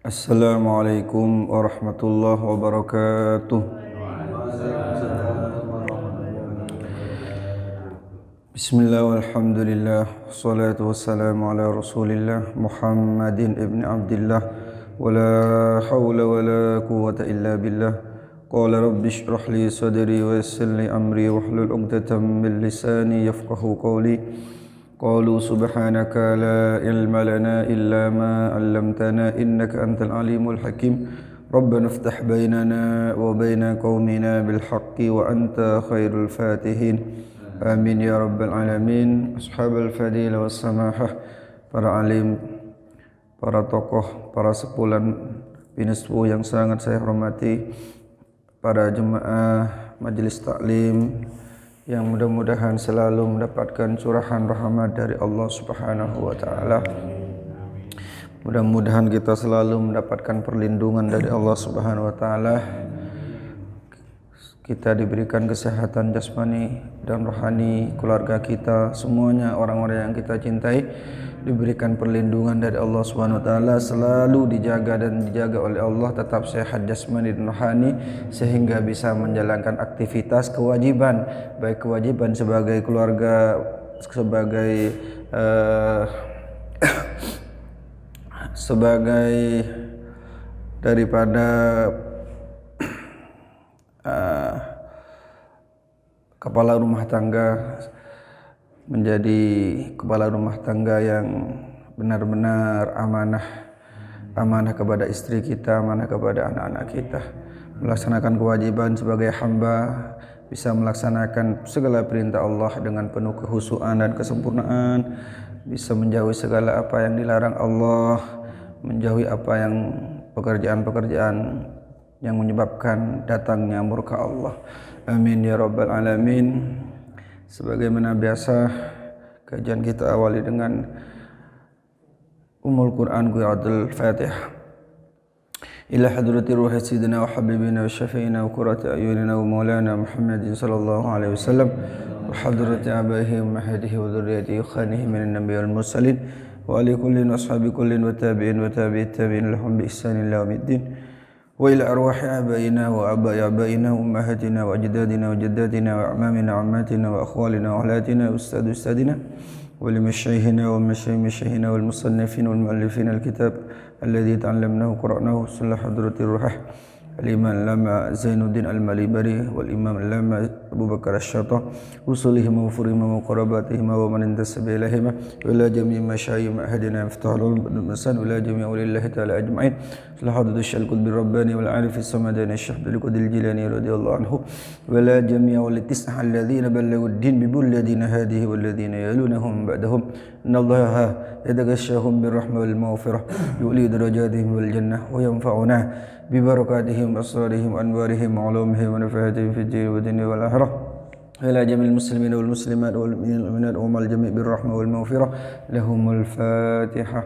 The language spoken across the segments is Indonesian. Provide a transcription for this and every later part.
Assalamualaikum warahmatullahi wabarakatuh. Bismillah walhamdulillah wassalatu wassalamu ala rasulillah Muhammadin ibn Abdillah wala hawla wala quwwata illa billah. Qala rabbi shrah li sadri wa yassir li amri wahlul 'uqdatam min lisani yafqahu qawli. Qalu subhanaka la ilma lana illa ma 'allamtana innaka antal alimul hakim. Rabbana iftah bainana wa baina qaumina bil haqqi wa anta khairul fatihin. Amin ya rabbal alamin. Ashabul fadilah was samahah, para alim, para tokoh, para sepulan binasbu yang sangat saya hormati, para jemaah majelis taklim yang mudah-mudahan selalu mendapatkan curahan rahmat dari Allah Subhanahu wa taala. Mudah-mudahan kita selalu mendapatkan perlindungan dari Allah Subhanahu wa taala. Kita diberikan kesehatan jasmani dan rohani, keluarga kita semuanya, orang-orang yang kita cintai diberikan perlindungan dari Allah Subhanahu wa taala, selalu dijaga dan dijaga oleh Allah, tetap sehat jasmani dan rohani sehingga bisa menjalankan aktivitas kewajiban, baik kewajiban sebagai keluarga, sebagai sebagai daripada kepala rumah tangga, menjadi kepala rumah tangga yang benar-benar amanah kepada istri kita, amanah kepada anak-anak kita, melaksanakan kewajiban sebagai hamba, bisa melaksanakan segala perintah Allah dengan penuh kehusuan dan kesempurnaan, bisa menjauhi segala apa yang dilarang Allah, menjauhi apa yang pekerjaan-pekerjaan yang menyebabkan datangnya murka Allah. Amin ya rabbal alamin. Sebagaimana biasa, kajian kita awali dengan Ummul Quran qiraatul Fatihah. Ila hadratir ruhi sayyidina wa habibina wa syafi'ina wa qurrati ayunina wa maulana Muhammadin sallallahu alaihi wasallam wa hadrati abaihi wa mahadihi wa dhurriyyatihi wa khanihi minan nabiyil mursalin wa ali kullin wa ashabi kullin wa tabi'in wa tabi'it tabi'in lahum bi ihsanin ila yaumiddin. وإلى أرواح آبائنا وآباء آبائنا وأمهاتنا وأجدادنا وجداتنا وأعمامنا وعماتنا وأخوالنا وأخواتنا وأستاذ أستاذنا ولمشايخنا ومشايخنا والمصنفين والمؤلفين الكتاب الذي تعلمناه وقرأناه صلى حضرة الروح الإمام العلامة زين الدين المالبري والإمام العلامة أبو بكر الشاطئ وصولهما وفرهما وقراباتهما ومن انتسب إليهما وإلى جميع مشايخ معهدنا مفتاح العلوم والمسان وإلى جميع أولي الله تعالى أجمعين صلى حضرة الشيخ القطب الرباني والعارف الصمداني الشيخ عبد القادر الجيلاني رضي الله عنه وإلى جميع أولي التسعة الذين بلغوا الدين ببلدين هذه والذين يلونهم بعدهم إن الله يتغشاهم بالرحمة والمغفرة يؤلي درجاتهم والجنة وينفعنا ببركاتهم وأسرارهم وأنوارهم وعلومهم ونفعاتهم في الدين والدنيا والآخرة إلى جميع المسلمين والمسلمات والمؤمنين وأمة الجميع بالرحمة والمغفرة لهم الفاتحة.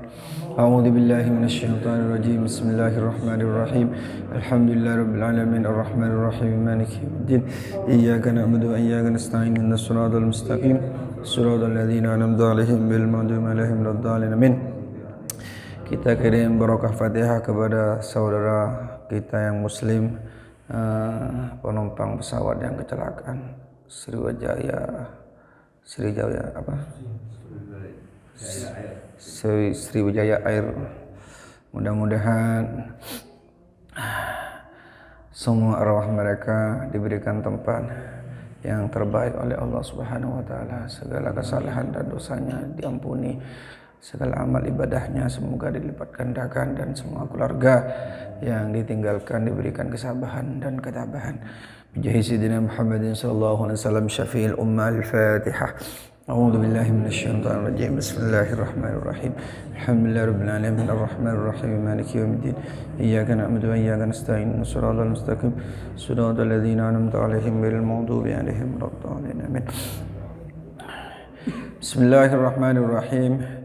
أعوذ بالله من الشيطان الرجيم. بسم الله الرحمن الرحيم. الحمد لله رب العالمين الرحمن الرحيم مالك يوم الدين إياك نعبد وإياك نستعين اهدنا الصراط المستقيم صراط الذين أنعمت عليهم غير المغضوب عليهم ولا الضالين آمين. Kita kirim barokah Fatihah kepada saudara kita yang muslim, penumpang pesawat yang kecelakaan Sriwijaya Air. Mudah-mudahan semua arwah mereka diberikan tempat yang terbaik oleh Allah Subhanahu wa taala, segala kesalahan dan dosanya diampuni, segala amal ibadahnya semoga dilipat gandakan, dan semua keluarga yang ditinggalkan diberikan kesabaran dan ketabahan. Bijahi sayyidina Muhammadin sallallahu alaihi wasallam syafi'il ummah. Al-Fatihah. A'udzu billahi minasyaitonir rajim. Bismillahirrahmanirrahim. Alhamdulillahirabbil alamin arrahmanir rahim maliki yaumiddin. Iyyaka na'budu wa iyyaka nasta'in. Shiratal mustaqim. Shiratal ladzina an'amta 'alaihim ghairil maghdubi 'alaihim waladdallin. Amin. Bismillahirrahmanirrahim.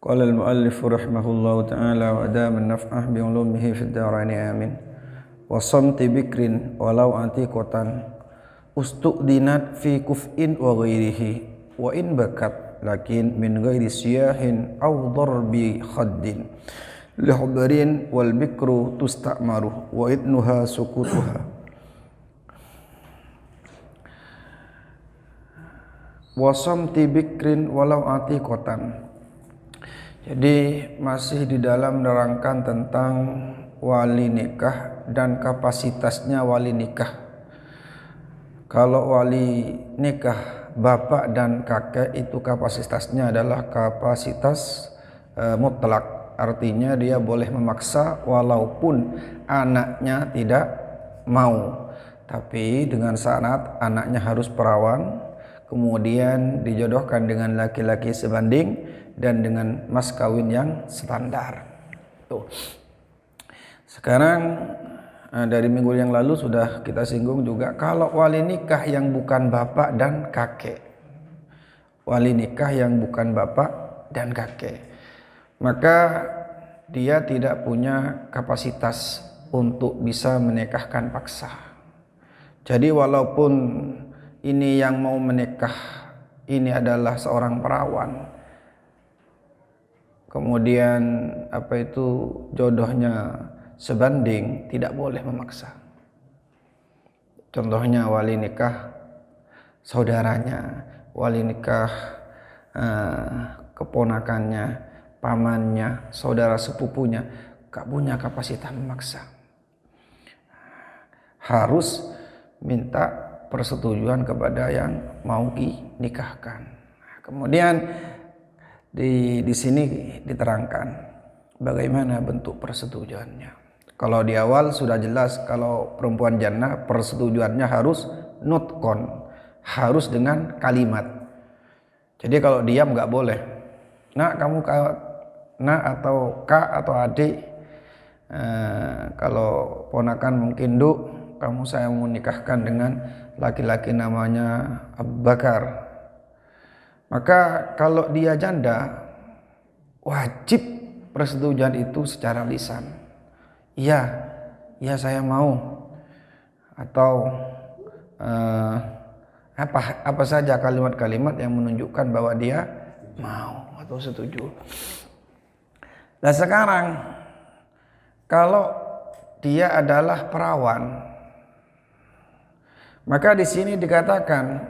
Qala al-muallif rahimahullahu ta'ala wa adama an-naf'ah bi 'ulumihi fid dharain amin. Wa samti bikrin walau antiqatan ustu'dinat fi kuf'in wa ghairihi wa in bakat lakin min ghairi siyahin aw darbi khaddin lihubrin wal bikru tusta'maru wa idnuha sukutuha. Wasamti bikrin walau atiqatan. Jadi masih di dalam menerangkan tentang wali nikah dan kapasitasnya wali nikah. Kalau wali nikah bapak dan kakek itu kapasitasnya adalah kapasitas mutlak. Artinya dia boleh memaksa walaupun anaknya tidak mau. Tapi dengan syarat anaknya harus perawan, kemudian dijodohkan dengan laki-laki sebanding dan dengan mas kawin yang standar. Tuh. Sekarang dari minggu yang lalu sudah kita singgung juga kalau wali nikah yang bukan bapak dan kakek. Wali nikah yang bukan bapak dan kakek. Maka dia tidak punya kapasitas untuk bisa menikahkan paksa. Jadi walaupun ini yang mau menikah ini adalah seorang perawan, kemudian jodohnya sebanding, tidak boleh memaksa. Contohnya wali nikah saudaranya, wali nikah keponakannya, pamannya, saudara sepupunya, gak punya kapasitas memaksa. Harus minta persetujuan kepada yang mau dinikahkan. Kemudian di sini diterangkan bagaimana bentuk persetujuannya. Kalau di awal sudah jelas kalau perempuan jannah persetujuannya harus nutkon, harus dengan kalimat. Jadi kalau diam nggak boleh. Nak kamu nak atau kak atau adik, kalau ponakan mungkin duk, kamu saya mau nikahkan dengan laki-laki namanya Abu Bakar. Maka kalau dia janda, wajib persetujuan itu secara lisan. Iya, ya saya mau. Atau apa saja kalimat-kalimat yang menunjukkan bahwa dia mau atau setuju. Nah sekarang kalau dia adalah perawan, maka di sini dikatakan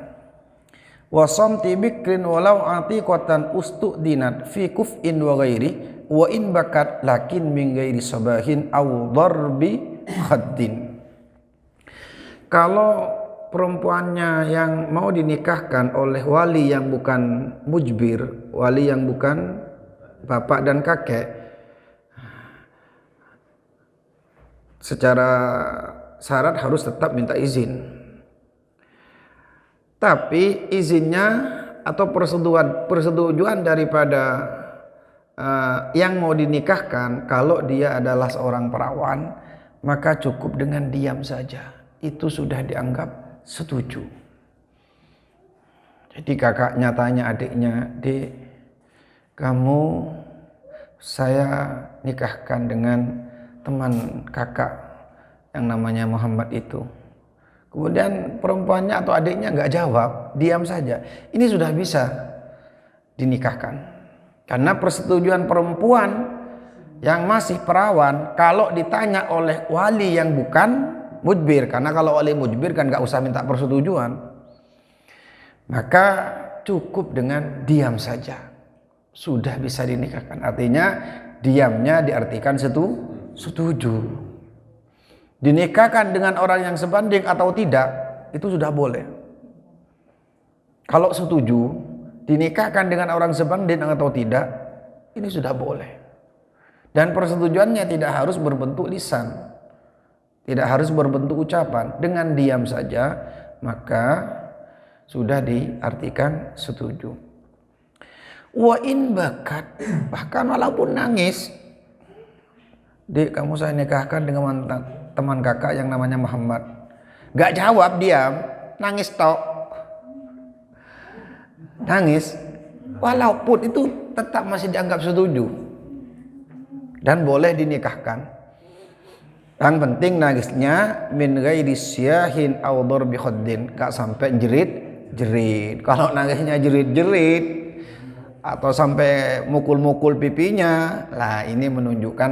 wasamti bikrin walau atiqatan ustudinat fi kuf'in wa ghairi wa in bakat lakin min ghairi sabahin aw darbi khaddin. Kalau perempuannya yang mau dinikahkan oleh wali yang bukan mujbir, wali yang bukan bapak dan kakek, secara syarat harus tetap minta izin. Tapi izinnya atau persetujuan daripada yang mau dinikahkan, kalau dia adalah seorang perawan, maka cukup dengan diam saja. Itu sudah dianggap setuju. Jadi kakaknya tanya adiknya, "Dek, kamu saya nikahkan dengan teman kakak yang namanya Muhammad itu." Kemudian perempuannya atau adiknya nggak jawab, diam saja. Ini sudah bisa dinikahkan. Karena persetujuan perempuan yang masih perawan kalau ditanya oleh wali yang bukan mujbir, karena kalau wali mujbir kan nggak usah minta persetujuan, maka cukup dengan diam saja sudah bisa dinikahkan. Artinya diamnya diartikan setuju. Dinikahkan dengan orang yang sebanding atau tidak, itu sudah boleh. Kalau setuju, dinikahkan dengan orang sebanding atau tidak, ini sudah boleh. Dan persetujuannya tidak harus berbentuk lisan, tidak harus berbentuk ucapan. Dengan diam saja, maka sudah diartikan setuju. Wa in bakat, bahkan walaupun nangis, "Dek, kamu saya nikahkan dengan teman kakak yang namanya Muhammad." Gak jawab, diam, nangis tok. Nangis, walaupun itu tetap masih dianggap setuju dan boleh dinikahkan. Yang penting nangisnya min ghairi syahin aw darbi khaddin, gak sampai jerit-jerit. Kalau nangisnya jerit-jerit, atau sampai mukul-mukul pipinya, lah ini menunjukkan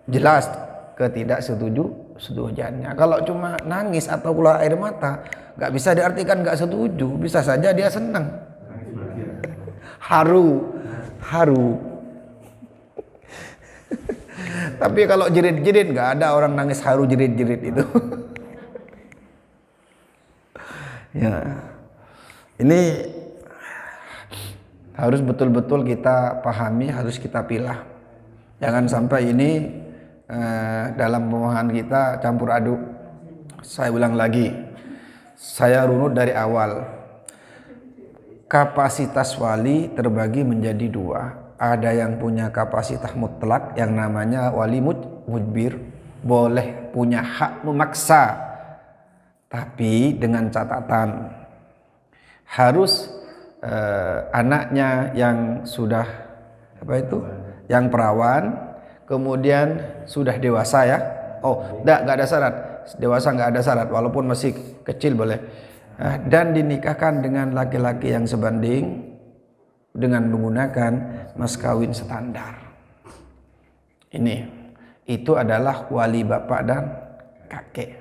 jelas ketidaksetujuannya. Kalau cuma nangis atau keluar air mata, nggak bisa diartikan nggak setuju, bisa saja dia senang, haru. Tapi kalau jerit-jerit, nggak ada orang nangis haru jerit-jerit itu. Ya, ini harus betul-betul kita pahami, harus kita pilah. Jangan sampai ini dalam pemahaman kita campur aduk. Saya ulang lagi, saya runut dari awal. Kapasitas wali terbagi menjadi dua. Ada yang punya kapasitas mutlak yang namanya wali mujbir, boleh punya hak memaksa. Tapi dengan catatan harus anaknya yang sudah yang perawan, kemudian sudah dewasa ya. Nggak ada syarat. Dewasa nggak ada syarat, walaupun masih kecil boleh. Dan dinikahkan dengan laki-laki yang sebanding dengan menggunakan mas kawin standar. Itu adalah wali bapak dan kakek.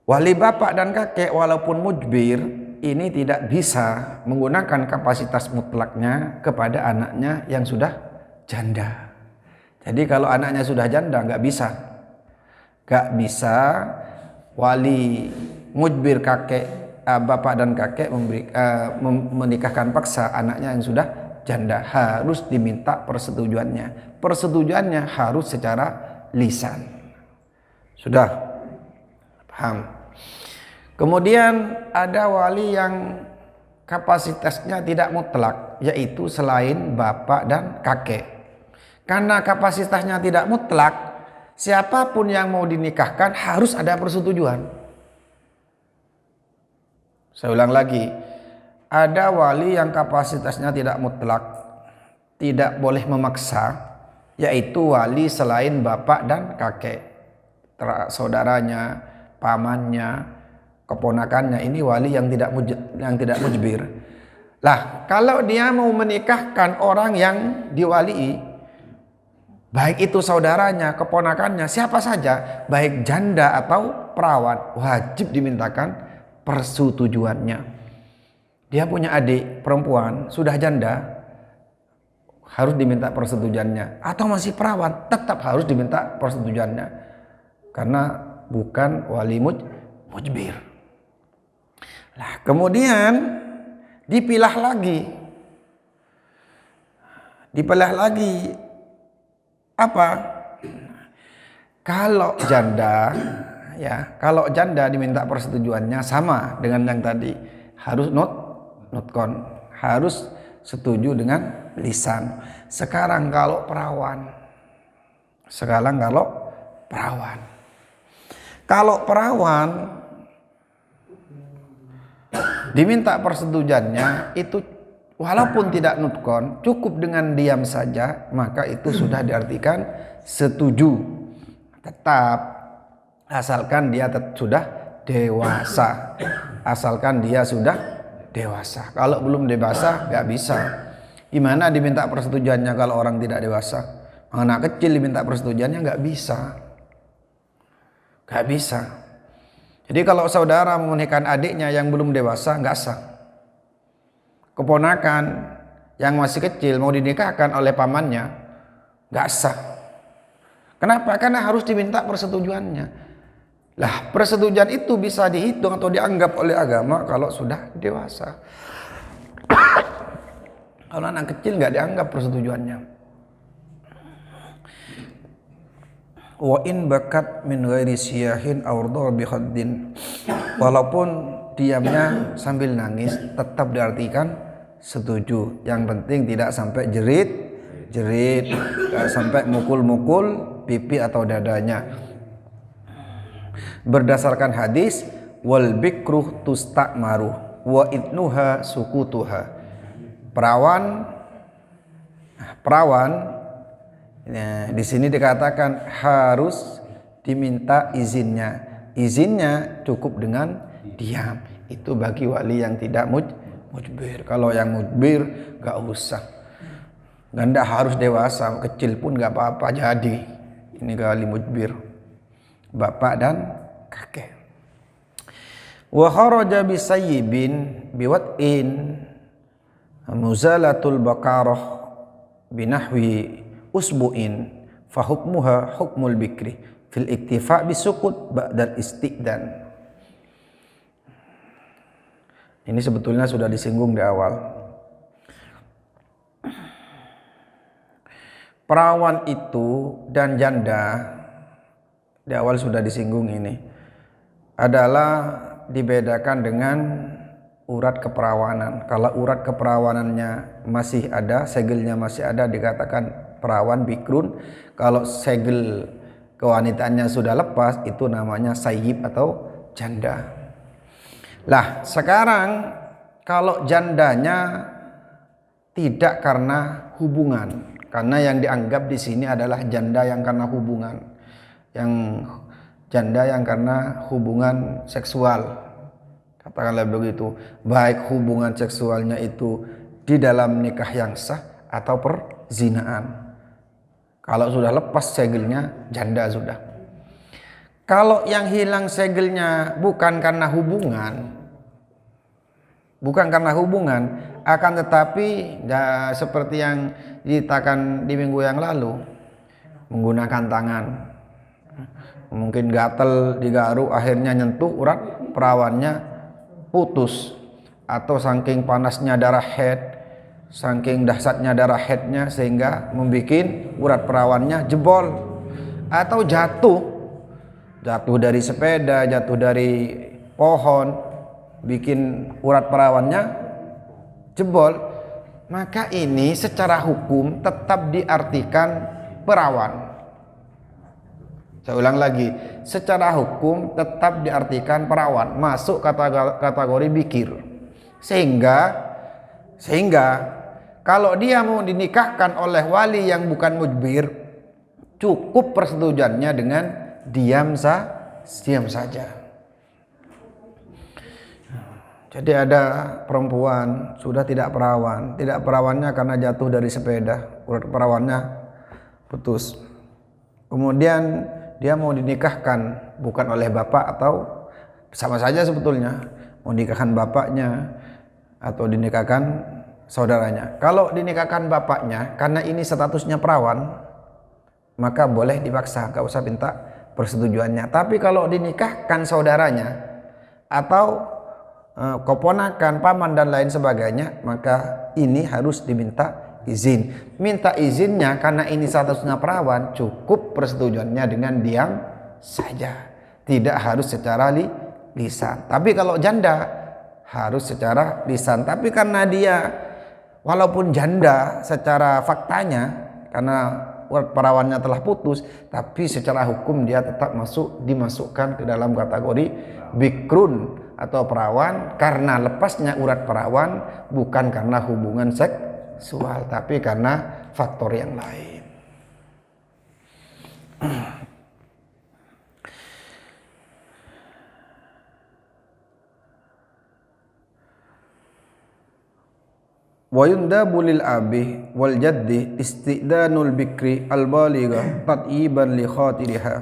Wali bapak dan kakek walaupun mujbir ini tidak bisa menggunakan kapasitas mutlaknya kepada anaknya yang sudah janda. Jadi kalau anaknya sudah janda nggak bisa wali mujbir kakek, bapak dan kakek menikahkan paksa anaknya yang sudah janda. Harus diminta persetujuannya. Persetujuannya harus secara lisan. Sudah paham? Kemudian ada wali yang kapasitasnya tidak mutlak, yaitu selain bapak dan kakek. Karena kapasitasnya tidak mutlak, siapapun yang mau dinikahkan harus ada persetujuan. Saya ulang lagi, ada wali yang kapasitasnya tidak mutlak, tidak boleh memaksa, yaitu wali selain bapak dan kakek, saudaranya, pamannya, keponakannya. Ini wali yang tidak mujbir. Lah, kalau dia mau menikahkan orang yang diwalii, baik itu saudaranya, keponakannya, siapa saja, baik janda atau perawan, wajib dimintakan persetujuannya. Dia punya adik perempuan, sudah janda, harus diminta persetujuannya. Atau masih perawan, tetap harus diminta persetujuannya. Karena bukan wali mujbir. Nah, kemudian dipilah lagi apa? Kalau janda diminta persetujuannya sama dengan yang tadi, harus nutkon, harus setuju dengan lisan. Sekarang kalau perawan, diminta persetujuannya itu walaupun tidak nutkon, cukup dengan diam saja, maka itu sudah diartikan setuju. Tetap asalkan dia sudah dewasa. Kalau belum dewasa nggak bisa. Gimana diminta persetujuannya kalau orang tidak dewasa? Anak kecil diminta persetujuannya nggak bisa. Jadi kalau saudara menikahkan adiknya yang belum dewasa, nggak sah. Keponakan yang masih kecil mau dinikahkan oleh pamannya, nggak sah. Kenapa? Karena harus diminta persetujuannya. Lah, persetujuan itu bisa dihitung atau dianggap oleh agama kalau sudah dewasa. Kalau anak kecil nggak dianggap persetujuannya. Wa in bakat min ghairi siyahin aw darbi khaddin, walaupun diamnya sambil nangis tetap diartikan setuju. Yang penting tidak sampai jerit, tidak sampai mukul pipi atau dadanya. Berdasarkan hadis wal bikruh tusta'maru wa idnuha sukutuha. Perawan di sini dikatakan harus diminta izinnya. Izinnya cukup dengan diam. Itu bagi wali yang tidak mujbir. Kalau yang mujbir gak usah. Ganda harus dewasa, kecil pun gak apa-apa jadi. Ini kali mujbir. Bapak dan kakek. Wa kharaja bisayyibin biwat'in muzalatul baqarah binahwi usbu'in fahukmuha hukmul bikri fil iktifa bisukut ba'dal istiqdan. Ini sebetulnya sudah disinggung di awal. Perawan itu dan janda di awal sudah disinggung ini adalah dibedakan dengan urat keperawanan. Kalau urat keperawanannya masih ada, segelnya masih ada, dikatakan perawan bikrun. Kalau segel kewanitaannya sudah lepas, itu namanya sayyib atau janda. Lah, sekarang kalau jandanya tidak karena hubungan, karena yang dianggap di sini adalah janda yang karena hubungan, yang janda yang karena hubungan seksual, katakanlah begitu, baik hubungan seksualnya itu di dalam nikah yang sah atau perzinaan. Kalau sudah lepas segelnya, janda sudah. Kalau yang hilang segelnya bukan karena hubungan, akan tetapi ya, seperti yang diceritakan di minggu yang lalu, menggunakan tangan, mungkin gatel digaruk, akhirnya nyentuh urat perawannya putus, atau saking panasnya darah haid, saking dahsyatnya darah haidnya sehingga membuat urat perawannya jebol, atau jatuh dari sepeda, jatuh dari pohon, bikin urat perawannya jebol, maka ini secara hukum tetap diartikan perawan. Saya ulang lagi, secara hukum tetap diartikan perawan, masuk kategori bikir. Sehingga kalau dia mau dinikahkan oleh wali yang bukan mujbir, cukup persetujuannya dengan diam saja. Jadi ada perempuan sudah tidak perawannya karena jatuh dari sepeda, urat perawannya putus. Kemudian dia mau dinikahkan bukan oleh bapak, atau sama saja sebetulnya, mau dinikahkan bapaknya atau dinikahkan saudaranya. Kalau dinikahkan bapaknya karena ini statusnya perawan, maka boleh dipaksa, gak usah minta persetujuannya. Tapi kalau dinikahkan saudaranya atau keponakan, paman dan lain sebagainya, maka ini harus diminta izin. Minta izinnya karena ini statusnya perawan, cukup persetujuannya dengan diam saja, tidak harus secara lisan. Tapi kalau janda harus secara lisan. Tapi karena dia walaupun janda secara faktanya, karena perawannya telah putus, tapi secara hukum dia tetap dimasukkan ke dalam kategori bikrun atau perawan, karena lepasnya urat perawan bukan karena hubungan seksual, tapi karena faktor yang lain. Wa yundabu lil abi wal jaddi istidanul bikri al baligha tatyiban li khatiriha.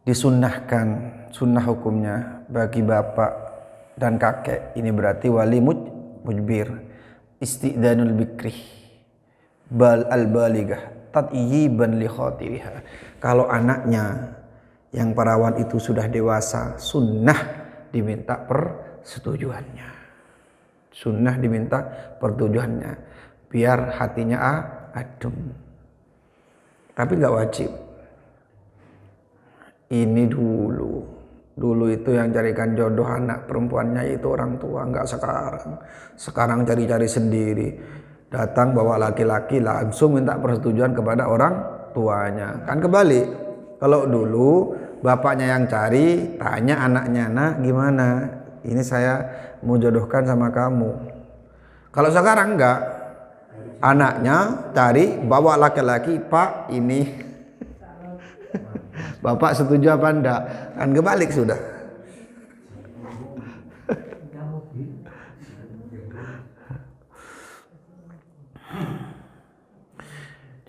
Disunnahkan, sunnah hukumnya bagi bapak dan kakek, ini berarti wali mujbir, istidanul bikri al baligha tatyiban li khatiriha. Kalau anaknya yang perawan itu sudah dewasa, sunnah diminta persetujuannya. Sunnah diminta persetujuannya biar hatinya adem. Tapi nggak wajib. Ini dulu itu yang carikan jodoh anak perempuannya itu orang tua, nggak sekarang cari-cari sendiri, datang bawa laki-laki langsung minta persetujuan kepada orang tuanya. Kan kebalik, kalau dulu bapaknya yang cari, tanya anaknya, nak gimana, ini saya mau jodohkan sama kamu. Kalau sekarang enggak, anaknya cari bawa laki-laki, pak ini bapak setuju apa enggak, kan kebalik sudah.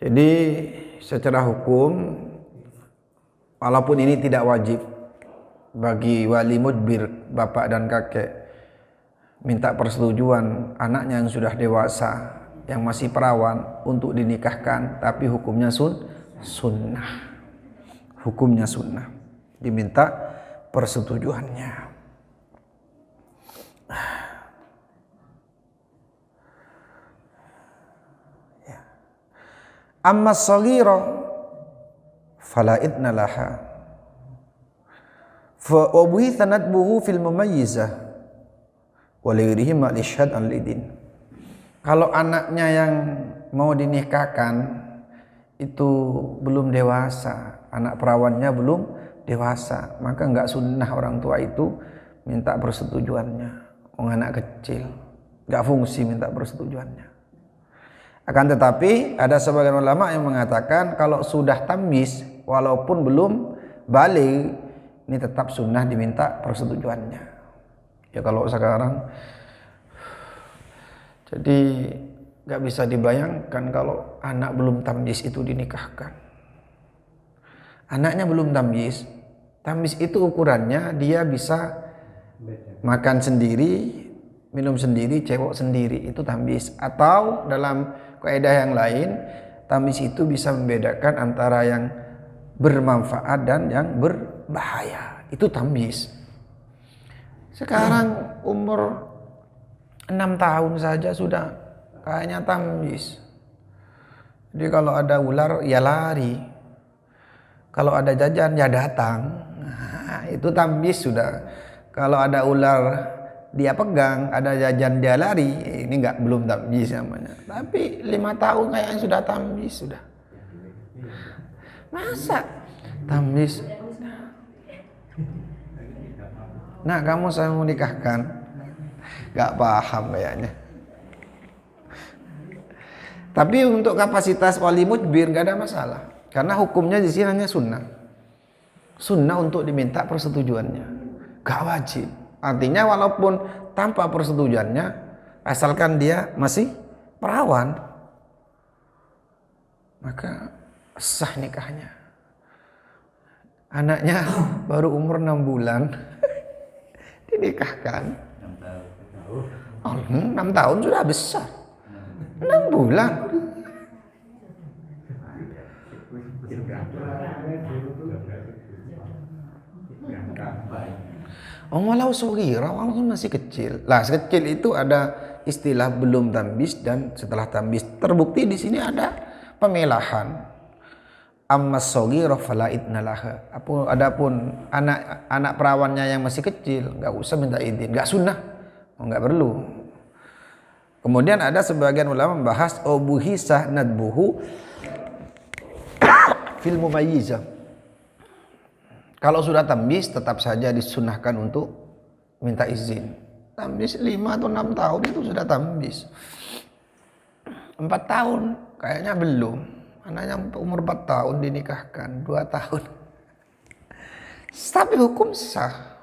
Jadi secara hukum, walaupun ini tidak wajib bagi wali mujbir, bapak dan kakek, minta persetujuan anaknya yang sudah dewasa, yang masih perawan untuk dinikahkan, tapi hukumnya sunnah. Hukumnya sunnah, diminta persetujuannya. Amma saghira fala idna laha fa ubuhi tanatbuhu fil mumayyizah wa lighairihi ma lishhad al idin. Kalau anaknya yang mau dinikahkan itu belum dewasa, anak perawannya belum dewasa, maka enggak sunnah orang tua itu minta persetujuannya. Anak kecil enggak fungsi minta persetujuannya. Akan tetapi ada sebagian ulama yang mengatakan kalau sudah tamyiz walaupun belum baligh, ini tetap sunnah diminta persetujuannya. Ya kalau sekarang jadi nggak bisa dibayangkan kalau anak belum tamyiz itu dinikahkan. Anaknya belum tamyiz. Tamyiz itu ukurannya dia bisa makan sendiri, minum sendiri, cebok sendiri, itu tamyiz. Atau dalam kaidah yang lain, tamyiz itu bisa membedakan antara yang bermanfaat dan yang berbahaya. Itu tamyiz. Sekarang umur 6 tahun saja sudah kayaknya tamyiz. Jadi kalau ada ular ya lari. Kalau ada jajan ya datang. Nah, itu tamyiz sudah. Kalau ada ular dia pegang, ada jajan dia lari, ini belum tamyiz namanya. Tapi 5 tahun kayaknya sudah tamyiz sudah. Masa tamyiz? Nah, kamu saya mau nikahkan, gak paham kayaknya. Tapi untuk kapasitas wali mujbir gak ada masalah, karena hukumnya di sini hanya sunnah. Sunnah untuk diminta persetujuannya, gak wajib. Artinya walaupun tanpa persetujuannya, asalkan dia masih perawan, maka sah nikahnya. Anaknya baru umur 6 bulan dinikahkan. 6 tahun sudah besar. 6 bulan. Walau saghira, walaupun masih kecil. Lah, sekecil itu ada istilah belum tamyiz dan setelah tamyiz. Terbukti di sini ada pemelahan. Amma saghira fala idna laha. Adapun anak perawannya yang masih kecil, enggak usah minta izin, enggak sunnah. Enggak perlu. Kemudian ada sebagian ulama membahas ubuhisah nadbuhu fil mumayyizah. Kalau sudah tamyiz tetap saja disunahkan untuk minta izin. Tamyiz 5 atau 6 tahun itu sudah tamyiz. 4 tahun kayaknya belum. Anaknya umur 4 tahun dinikahkan, 2 tahun. Tapi hukum sah.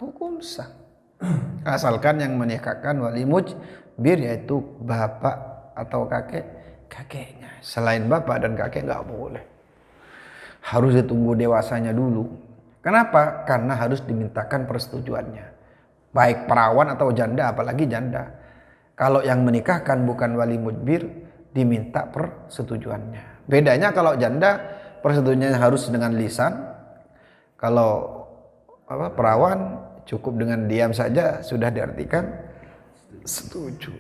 Asalkan yang menikahkan wali mujbir yaitu bapak atau kakeknya. Selain bapak dan kakek nggak boleh. Harus ditunggu dewasanya dulu. Kenapa? Karena harus dimintakan persetujuannya. Baik perawan atau janda, apalagi janda. Kalau yang menikahkan bukan wali mujbir, diminta persetujuannya. Bedanya kalau janda, persetujuannya harus dengan lisan. Kalau perawan, cukup dengan diam saja sudah diartikan setuju.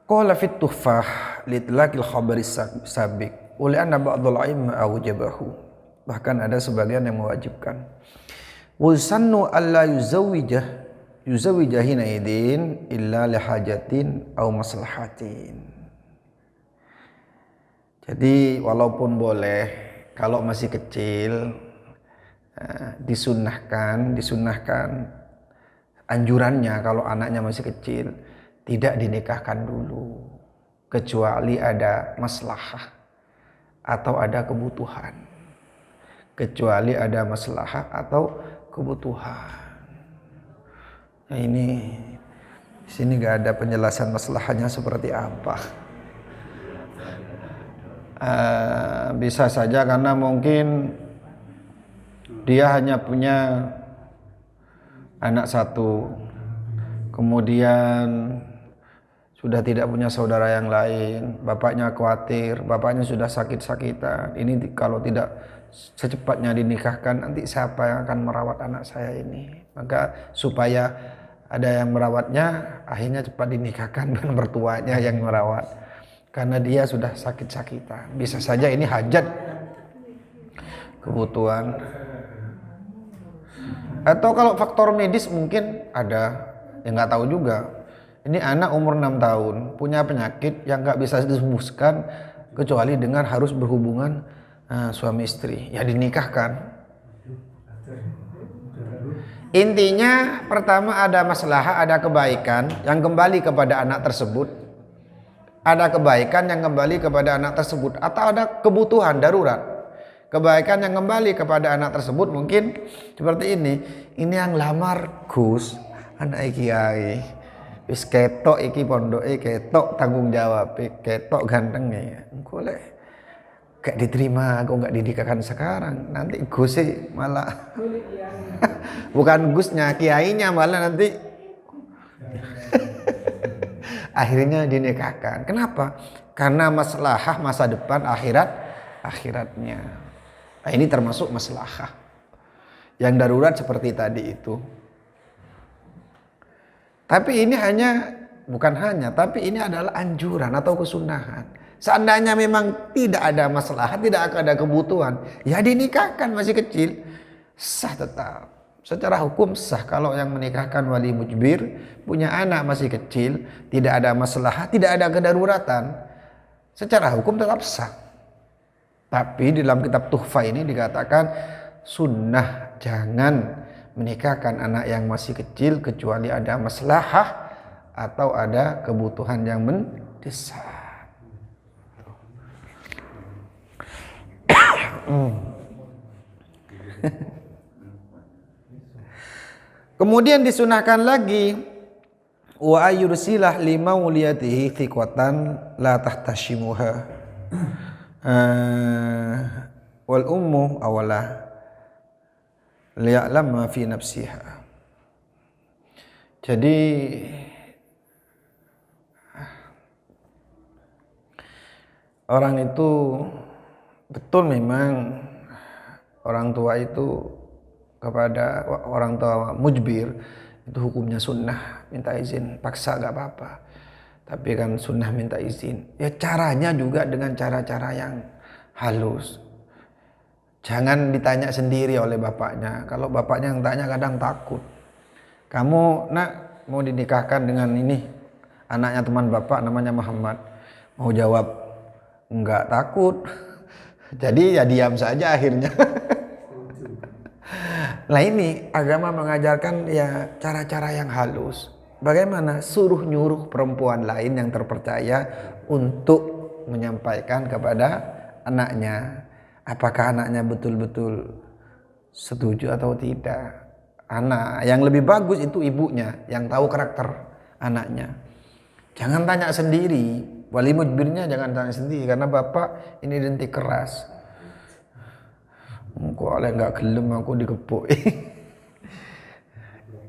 Qala fit tuhfah litlaqil khabari sabiq oleh anna ba'dul a'imma awjabahu. Bahkan ada sebagian yang mewajibkan. Wa sannu alla yuzawwijah hina idin illa lihajatin aw maslahatin. Jadi walaupun boleh kalau masih kecil disunahkan anjurannya kalau anaknya masih kecil tidak dinikahkan dulu kecuali ada maslahah atau ada kebutuhan. Kecuali ada maslahah atau kebutuhan. Ini di sini nggak ada penjelasan masalahnya seperti apa. Bisa saja karena mungkin dia hanya punya anak satu, kemudian sudah tidak punya saudara yang lain, bapaknya khawatir, bapaknya sudah sakit-sakitan. Ini kalau tidak secepatnya dinikahkan, nanti siapa yang akan merawat anak saya ini? Maka supaya ada yang merawatnya, akhirnya cepat dinikahkan dengan mertuanya yang merawat. Karena dia sudah sakit-sakitan. Bisa saja ini hajat, kebutuhan. Atau kalau faktor medis mungkin ada, yang nggak tahu juga. Ini anak umur 6 tahun, punya penyakit yang nggak bisa disembuhkan kecuali dengan harus berhubungan suami istri. Ya dinikahkan. Intinya pertama ada masalah, ada kebaikan yang kembali kepada anak tersebut. Ada kebaikan yang kembali kepada anak tersebut. Atau ada kebutuhan darurat. Kebaikan yang kembali kepada anak tersebut mungkin seperti ini. Ini yang lamar Gus, anak kiai. Wis ketok iki pondoke, ketok tanggung jawab, ketok gantengnya. Engko lek gak diterima, kok gak dinikahkan sekarang, nanti Gus malah bukan Gusnya, kiainya malah nanti akhirnya dinikahkan. Kenapa? Karena maslahah masa depan akhiratnya. Nah, ini termasuk maslahah yang darurat seperti tadi itu. Tapi ini tapi ini adalah anjuran atau kesunahan. Seandainya memang tidak ada masalah, tidak ada kebutuhan, ya dinikahkan masih kecil, sah tetap. Secara hukum sah kalau yang menikahkan wali mujbir, punya anak masih kecil, tidak ada masalah, tidak ada kedaruratan, secara hukum tetap sah. Tapi dalam kitab Tuhfa ini dikatakan sunnah jangan menikahkan anak yang masih kecil kecuali ada maslahah atau ada kebutuhan yang mendesak. Kemudian disunahkan lagi wa ayyursilah limauliyatihi thiqatan la tahtashimuha wal ummu awala liya'lam ma fi nafsiha. Jadi orang itu betul memang orang tua itu kepada orang tua mujbir itu hukumnya sunnah, minta izin, paksa gak apa-apa. Tapi kan sunnah minta izin. Ya caranya juga dengan cara-cara yang halus. Jangan ditanya sendiri oleh bapaknya. Kalau bapaknya yang tanya kadang takut. Kamu nak mau dinikahkan dengan ini, anaknya teman bapak namanya Muhammad. Mau jawab enggak, takut. Jadi ya diam saja akhirnya. Nah ini agama mengajarkan ya cara-cara yang halus. Bagaimana suruh nyuruh perempuan lain yang terpercaya untuk menyampaikan kepada anaknya. Apakah anaknya betul-betul setuju atau tidak. Anak yang lebih bagus itu ibunya yang tahu karakter anaknya. Jangan tanya sendiri. Wali mujbirnya jangan tanya sendiri karena bapak ini identik keras. Kok oleh nggak gelem aku dikepuk.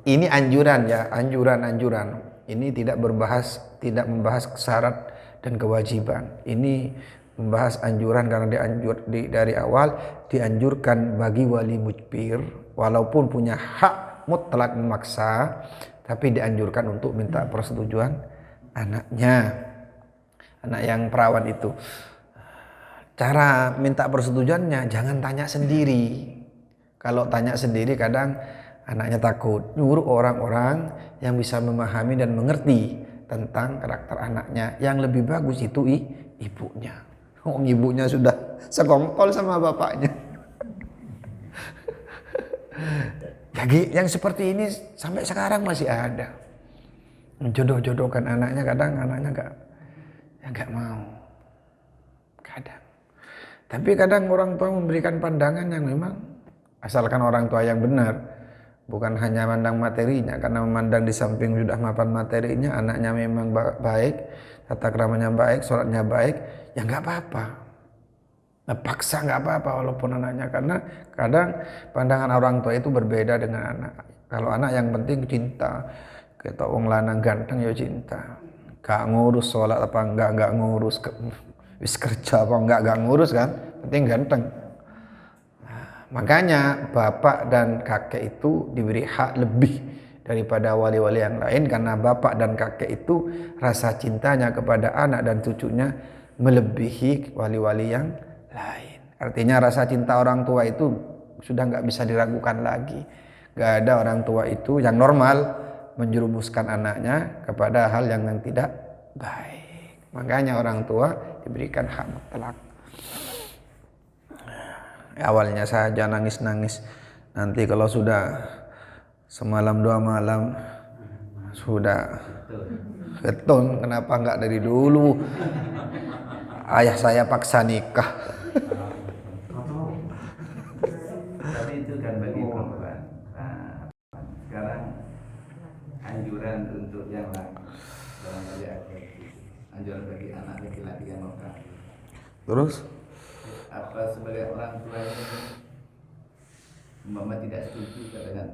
Ini anjuran ya, anjuran. Ini tidak membahas syarat dan kewajiban. Ini membahas anjuran karena dari awal dianjurkan bagi wali mujbir walaupun punya hak mutlak memaksa, tapi dianjurkan untuk minta persetujuan anaknya, anak yang perawan itu. Cara minta persetujuannya jangan tanya sendiri. Kalau tanya sendiri kadang anaknya takut. Nyuruh orang-orang yang bisa memahami dan mengerti tentang karakter anaknya. Yang lebih bagus itu ibunya. Ibunya sudah sekongkol sama bapaknya. Jadi yang seperti ini sampai sekarang masih ada. Jodoh-jodohkan anaknya, kadang anaknya nggak mau. Kadang. Tapi kadang orang tua memberikan pandangan yang memang asalkan orang tua yang benar bukan hanya memandang materinya, karena memandang di samping sudah mapan materinya, anaknya memang baik, tata keramanya baik, sholatnya baik, ya nggak apa-apa. Nah, paksa nggak apa-apa walaupun anaknya, karena kadang pandangan orang tua itu berbeda dengan anak. Kalau anak yang penting cinta, kita wong lanang ganteng ya cinta, gak ngurus sholat apa enggak ngurus, wis kerja apa enggak ngurus kan, penting ganteng. Makanya bapak dan kakek itu diberi hak lebih daripada wali-wali yang lain, karena bapak dan kakek itu rasa cintanya kepada anak dan cucunya melebihi wali-wali yang lain. Artinya rasa cinta orang tua itu sudah nggak bisa diragukan lagi. Gak ada orang tua itu yang normal menjerumuskan anaknya kepada hal yang tidak baik. Makanya orang tua diberikan hak mutlak. Awalnya saja nangis-nangis, nanti kalau sudah semalam 2 malam sudah keton, kenapa enggak dari dulu ayah saya paksa nikah. Tapi itu kan bagi perempuan. Nah, sekarang anjuran untuk yang lain, anjuran bagi anak laki-laki yang mau kawin. Terus Apa sebagai orang tua mama tidak setuju dengan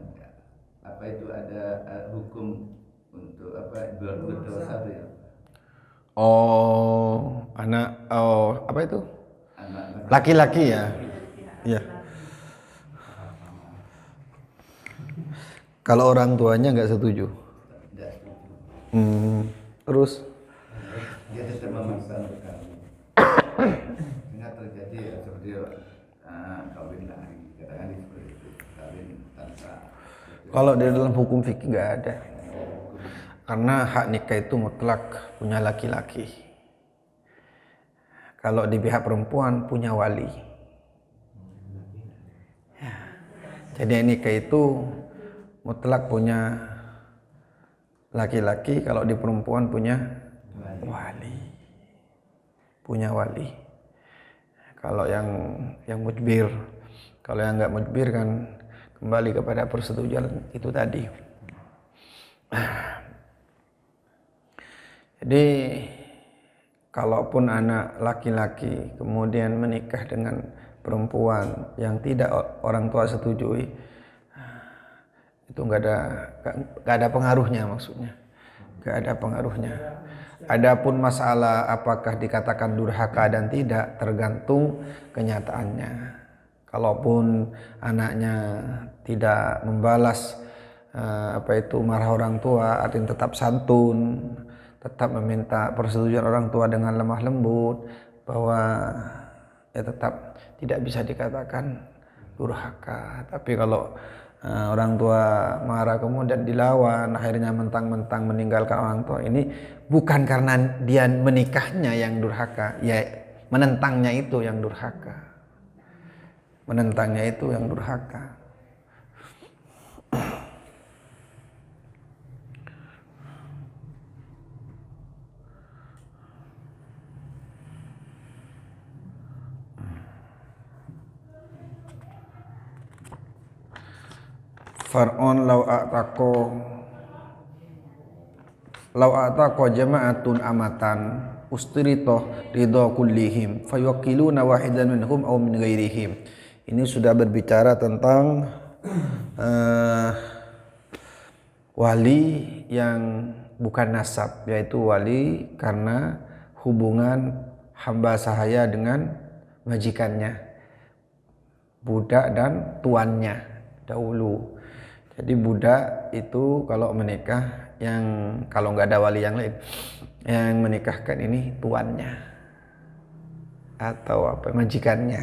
apa itu ada hukum untuk apa jual dosa ya? apa itu? Laki-laki ya. Iya. Kalau orang tuanya nggak setuju. Tidak setuju. Terus Dia tetap memaksa untuk kawin. Sehingga terjadi ya, seperti kawin lari, katakan seperti itu, kawin tanpa. kalau di dalam hukum fikih nggak ada, karena hak nikah itu mutlak punya laki-laki. Kalau di pihak perempuan punya wali. Ya. Jadi nikah itu mutlak punya laki-laki, kalau di perempuan punya wali. Punya wali. Kalau yang mujbir, kalau yang nggak mujbir kan kembali kepada persetujuan itu tadi. Jadi kalaupun anak laki-laki kemudian menikah dengan perempuan yang tidak orang tua setujui, itu nggak ada pengaruhnya, maksudnya nggak ada pengaruhnya. Adapun masalah apakah dikatakan durhaka dan tidak tergantung kenyataannya. Kalaupun anaknya tidak membalas marah orang tua, artinya tetap santun, tetap meminta persetujuan orang tua dengan lemah lembut, bahwa ya tetap tidak bisa dikatakan durhaka. Tapi kalau orang tua marah kemudian dilawan, akhirnya mentang-mentang meninggalkan orang tua, ini bukan karena dia menikahnya yang durhaka, ya menentangnya itu yang durhaka. Menentangnya itu yang durhaka. Far'on law a'taqo jama'atun amatan ustirito ridho kullihim fayuqiluna wahidan minhum aw min ghairihim. Ini sudah berbicara tentang wali yang bukan nasab, yaitu wali karena hubungan hamba sahaya dengan majikannya, budak dan tuannya dahulu. Jadi budak itu kalau menikah, yang kalau nggak ada wali yang lain, yang menikahkan ini tuannya atau majikannya,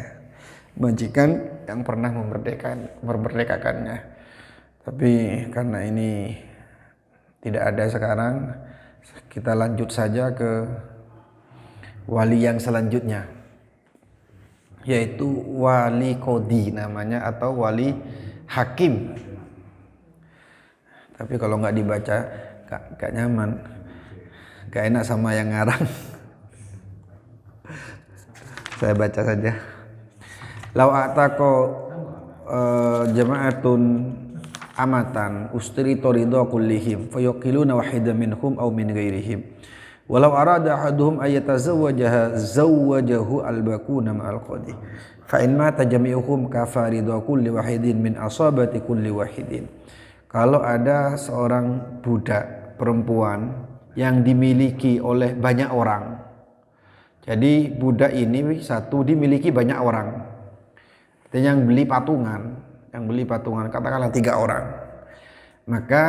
majikan yang pernah memerdekakannya. Tapi karena ini tidak ada sekarang, kita lanjut saja ke wali yang selanjutnya, yaitu wali qadhi namanya, atau wali hakim. Tapi kalau nggak dibaca gak nyaman, gak enak sama yang ngarang. Saya baca saja. Lau atako jama'atun amatan ustirito ridha kullihim fayaqiluna wahidan minhum aw min ghairihim walau arada ahaduhum ayatazawwajaha zawwajahu albakuna ma'al qadi fa in mata jami'uhum kafa ridha kulli wahidin min asabati kulli wahidin. Kalau ada seorang budak perempuan yang dimiliki oleh banyak orang, jadi budak ini satu dimiliki banyak orang, artinya yang beli patungan katakanlah 3 orang, maka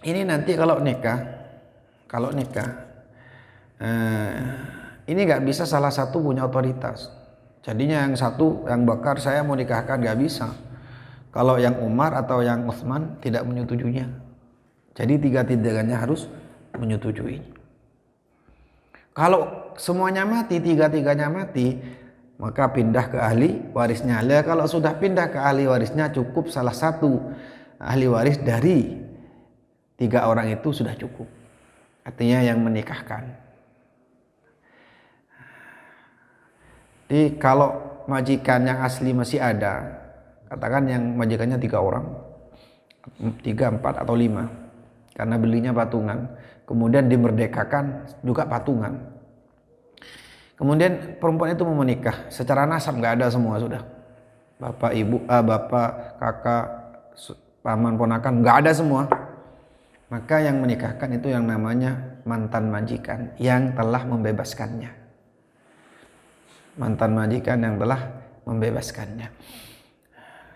ini nanti kalau nikah ini nggak bisa salah satu punya otoritas. Jadinya yang satu, yang Bakar saya mau nikahkan, nggak bisa kalau yang Umar atau yang Utsman tidak menyetujuinya. Jadi 3-3-nya harus menyetujui. Kalau semuanya mati, 3-3-nya mati, maka pindah ke ahli warisnya. Lah kalau sudah pindah ke ahli warisnya, cukup salah satu ahli waris dari 3 orang itu sudah cukup. Artinya yang menikahkan. Jadi kalau majikan yang asli masih ada, katakan yang majikannya 3 orang, 3, 4 atau 5, karena belinya patungan, kemudian dimerdekakan juga patungan. Kemudian perempuan itu mau menikah, secara nasab nggak ada semua sudah, bapak ibu, bapak kakak, paman ponakan nggak ada semua. Maka yang menikahkan itu yang namanya mantan majikan yang telah membebaskannya. Mantan majikan yang telah membebaskannya.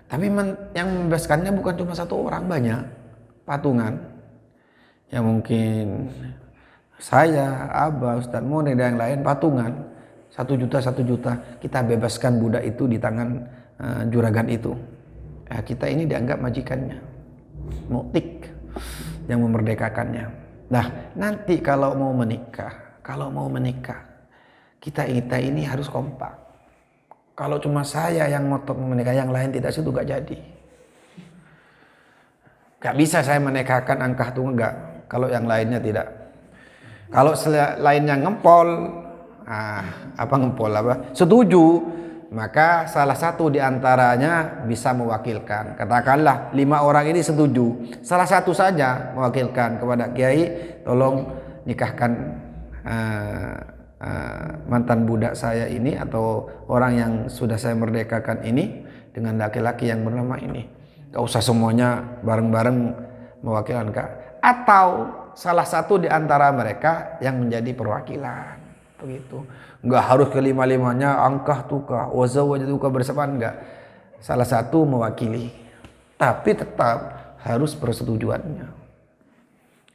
Tapi yang membebaskannya bukan cuma 1 orang, banyak patungan. Ya mungkin saya, Abah, Ustadz Mone dan yang lain patungan 1 juta kita bebaskan budak itu di tangan juragan itu. Ya, kita ini dianggap majikannya, mu'tik yang memerdekakannya. Nah nanti kalau mau menikah kita ini harus kompak. Kalau cuma saya yang ngotot menikah, yang lain tidak situ gak jadi. Gak bisa saya menikahkan angkah tunggal kalau yang lainnya tidak. Kalau lainnya ngempol, setuju, maka salah satu diantaranya bisa mewakilkan. Katakanlah 5 orang ini setuju, salah satu saja mewakilkan kepada kiai, tolong nikahkan mantan budak saya ini atau orang yang sudah saya merdekakan ini dengan laki-laki yang bernama ini. Gak usah semuanya bareng-bareng mewakilkan, Kak. Atau salah satu di antara mereka yang menjadi perwakilan, begitu. Enggak harus kelima-limanya angkah tukah, wazawajah tukah bersamaan, enggak. Salah satu mewakili, tapi tetap harus persetujuannya.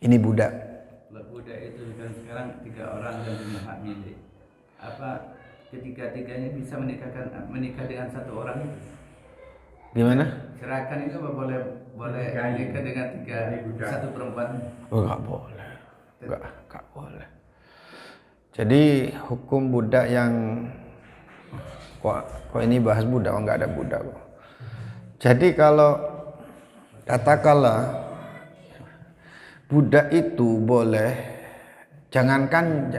Ini budak. Budak itu kan sekarang 3 orang dan punya hak milik. Apa ketiga-tiganya bisa menikah dengan 1 orang itu? Gimana? Serahkan itu apa boleh nikah dengan 1 perempuan? Oh, enggak boleh. Enggak boleh. Jadi hukum budak yang kok ini bahas budak, enggak ada budak kok. Jadi kalau katakanlah budak itu boleh, jangankan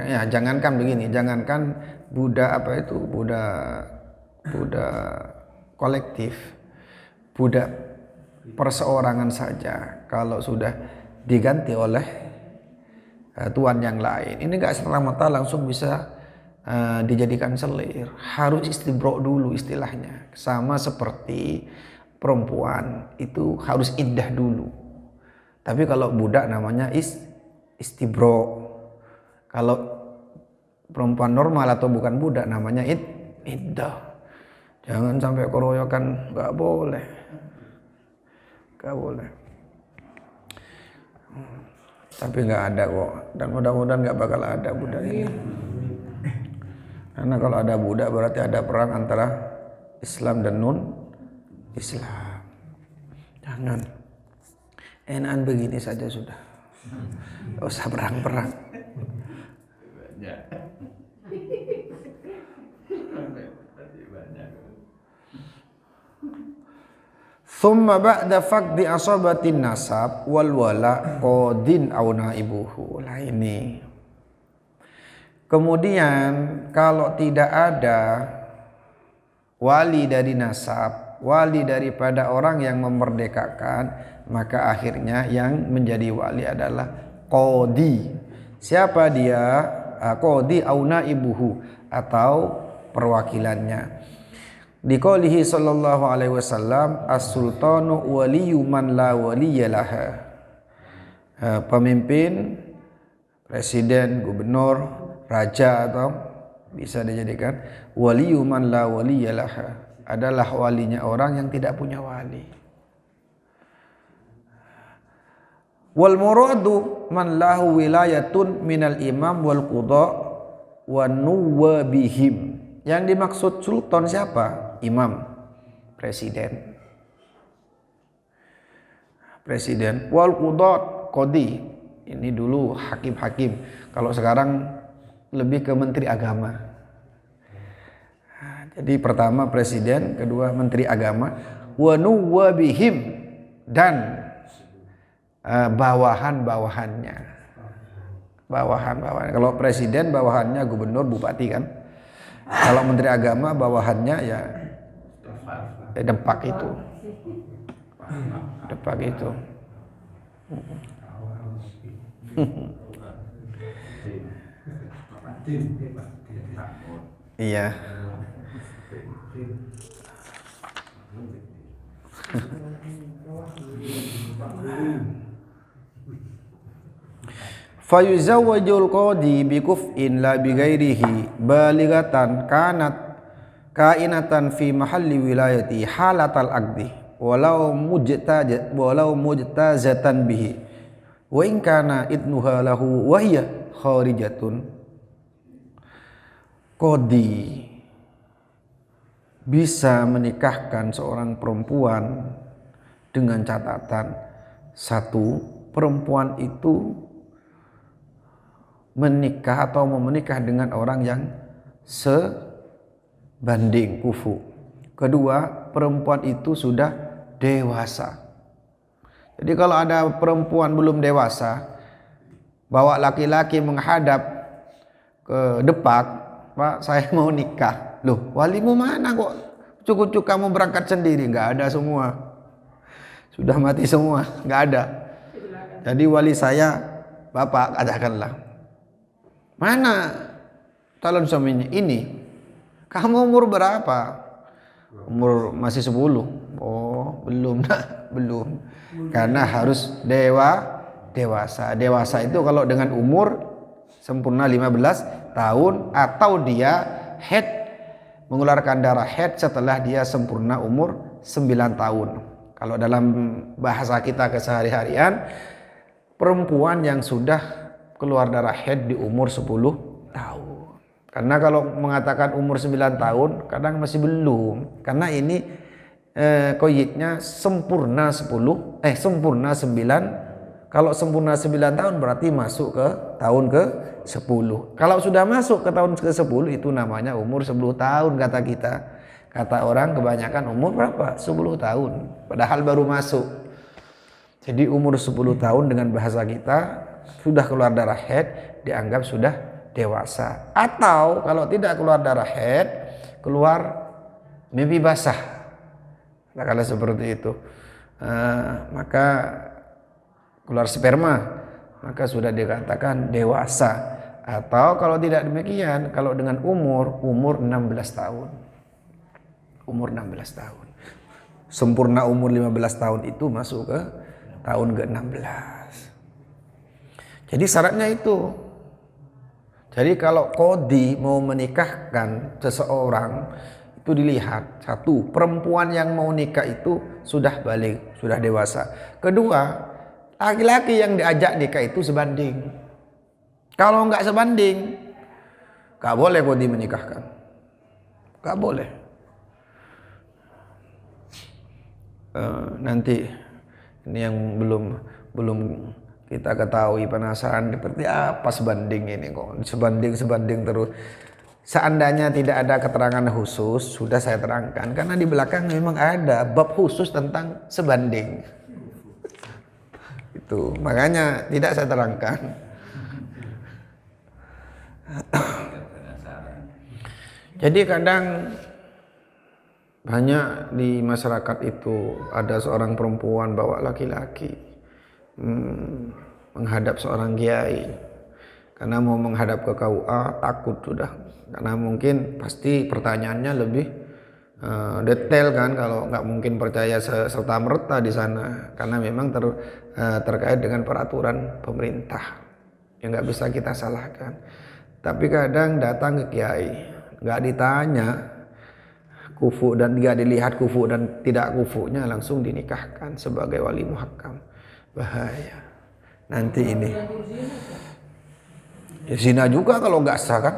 budak budak kolektif, budak perseorangan saja kalau sudah diganti oleh tuan yang lain, ini enggak serta-merta langsung bisa dijadikan selir. Harus istibro dulu istilahnya, sama seperti perempuan itu harus iddah dulu. Tapi kalau budak namanya istibro. Kalau perempuan normal atau bukan budak namanya iddah. Jangan sampai keroyokan, nggak boleh. Tapi nggak ada kok, dan mudah-mudahan nggak bakal ada budak ini. Karena kalau ada budak berarti ada perang antara Islam dan non-Islam. Jangan. Enakan begini saja sudah. Gak usah perang-perang. Thumma ba'da faqdi asabatin nasab wal wala qadin aw naibuhu. Lah ini. Kemudian kalau tidak ada wali dari nasab wali daripada orang yang memerdekakan, maka akhirnya yang menjadi wali adalah qadi. Siapa dia? Qadi au naibuhu, atau perwakilannya. Di qoulihi sallallahu alaihi wasallam, as-sultanu waliyyu man la waliyalaha. Pemimpin, presiden, gubernur, raja, atau bisa dijadikan waliyyu man la waliyalaha, adalah walinya orang yang tidak punya wali. Wal muradu man lahu wilayatun minal imam wal qudha wa nuwabihim. Yang dimaksud sultan siapa? Imam, presiden. Presiden. Wal qudha, qadi. Ini dulu hakim-hakim. Kalau sekarang lebih ke menteri agama. Jadi pertama presiden, kedua menteri agama, wa nuwabihim, dan bawahan-bawahannya. Bawahan-bawahan. Kalau presiden bawahannya gubernur, bupati kan. Kalau menteri agama bawahannya ya depak itu. Depak itu. Iya. Fayuzawwajul qadi bikuf'in la bighairihi baligatan kanat kainatan fi mahalli wilayati halatal aqdi walau mujtazatan bihi wa in kana idnuha lahu wa hiya kharijatun. Qadi bisa menikahkan seorang perempuan dengan catatan, satu, perempuan itu menikah atau mau menikah dengan orang yang sebanding kufu. Kedua, perempuan itu sudah dewasa. Jadi kalau ada perempuan belum dewasa bawa laki-laki menghadap ke depak, Pak, saya mau nikah. Loh, walimu mana kok? Cukup kamu berangkat sendiri? Nggak ada semua. Sudah mati semua, nggak ada. Jadi wali saya, Bapak, katakanlah. Mana calon suaminya? Ini. Kamu umur berapa? Umur masih 10. Oh, belum. Belum. Karena harus dewasa. Dewasa itu kalau dengan umur sempurna 15 tahun atau dia haid, mengeluarkan darah haid setelah dia sempurna umur 9 tahun. Kalau dalam bahasa kita kesehari-harian, perempuan yang sudah keluar darah haid di umur 10 tahun. Karena kalau mengatakan umur 9 tahun kadang masih belum. Karena ini koyitnya sempurna 9. Kalau sempurna 9 tahun berarti masuk ke tahun ke-10. Kalau sudah masuk ke tahun ke-10 itu namanya umur 10 tahun kata kita. Kata orang kebanyakan umur berapa? 10 tahun. Padahal baru masuk. Jadi umur 10 tahun dengan bahasa kita sudah keluar darah haid dianggap sudah dewasa. Atau kalau tidak keluar darah haid, keluar mimpi basah. Nah, kalau seperti itu, maka keluar sperma, maka sudah dikatakan dewasa. Atau kalau tidak demikian, kalau dengan umur 16 tahun. Umur 16 tahun. Sempurna umur 15 tahun itu masuk ke tahun ke-16. Jadi syaratnya itu. Jadi kalau qadi mau menikahkan seseorang itu dilihat, satu, perempuan yang mau nikah itu sudah balik, sudah dewasa. Kedua, laki-laki yang diajak nikah itu sebanding. Kalau enggak sebanding, enggak boleh qadi menikahkan. Enggak boleh. Nanti ini yang belum kita ketahui, penasaran seperti apa sebanding ini kok. Sebanding terus. Seandainya tidak ada keterangan khusus, sudah saya terangkan. Karena di belakang memang ada bab khusus tentang sebanding. Itu makanya tidak saya terangkan. Jadi kadang banyak di masyarakat itu ada seorang perempuan bawa laki-laki menghadap seorang kiai karena mau menghadap ke KUA, takut sudah karena mungkin pasti pertanyaannya lebih detail kan, kalau nggak mungkin percaya serta merta di sana karena memang terkait dengan peraturan pemerintah yang nggak bisa kita salahkan. Tapi kadang datang ke kiai nggak ditanya kufu dan nggak dilihat kufu dan tidak kufunya, langsung dinikahkan sebagai wali muhakkam. Bahaya nanti ini ya, zina juga kalau nggak sah kan.